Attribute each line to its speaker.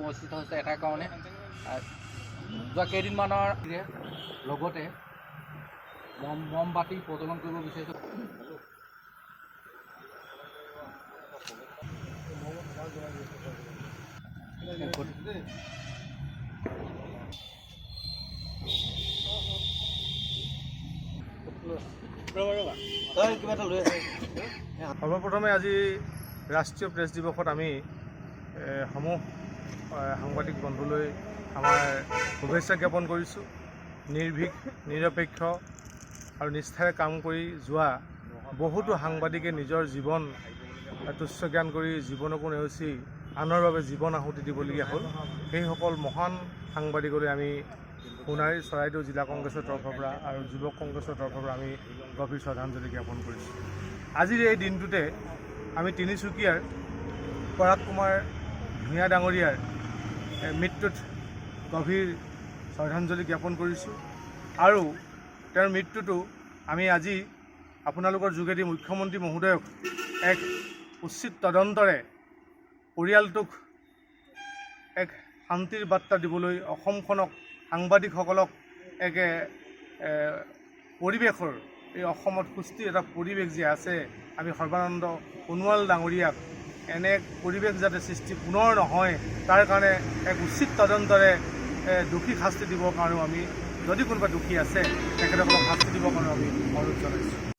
Speaker 1: উপস্থিত হৈছে এটাৰ কাৰণে যোৱা কেইদিনমানৰ লগতে মমবাতি প্ৰজ্বলন কৰিব বিচাৰিছোঁ।
Speaker 2: সৰ্বপ্ৰথমে আজি ৰাষ্ট্ৰীয় প্ৰেছ দিৱসত আমি সমূহ সাংবাদিক বন্ধুলৈ আমাৰ শুভেচ্ছা জ্ঞাপন কৰিছোঁ। নিৰ্ভীক, নিৰপেক্ষ আৰু নিষ্ঠাৰে কাম কৰি যোৱা বহুতো সাংবাদিকে নিজৰ জীৱন তুচ্ছ জ্ঞান কৰি জীৱনকো নেওচি আনৰ বাবে জীৱন আহুতি দিবলগীয়া হ'ল। সেইসকল মহান সাংবাদিকলৈ আমি সোণাৰী চৰাইদেউ জিলা কংগ্ৰেছৰ তৰফৰ পৰা আৰু যুৱক কংগ্ৰেছৰ তৰফৰ পৰা আমি গভীৰ শ্ৰদ্ধাঞ্জলি জ্ঞাপন কৰিছোঁ। আজিৰ এই দিনটোতে আমি তিনিচুকীয়াৰ পৰাগ কুমাৰ ভূঞা ডাঙৰীয়াৰ মৃত্যুত গভীৰ শ্ৰদ্ধাঞ্জলি জ্ঞাপন কৰিছোঁ আৰু তেওঁৰ মৃত্যুটো আমি আজি আপোনালোকৰ যোগেদি মুখ্যমন্ত্ৰী মহোদয়ক এক উচিত তদন্তৰে পৰিয়ালটোক এক শান্তিৰ বাৰ্তা দিবলৈ অসমখনক সাংবাদিকসকলক এক পৰিৱেশৰ এই অসমত সুস্থিৰ এটা পৰিৱেশ যে আছে, আমি সৰ্বানন্দ সোণোৱাল ডাঙৰীয়াক এনে এক পৰিৱেশ যাতে সৃষ্টি পুনৰ নহয় তাৰ কাৰণে এক উচিত তদন্তৰে দোষীক শাস্তি দিবৰ কাৰণেও আমি, যদি কোনোবা দোষী আছে তেখেতসকলক শাস্তি দিবৰ কাৰণেও আমি অনুৰোধ জনাইছোঁ।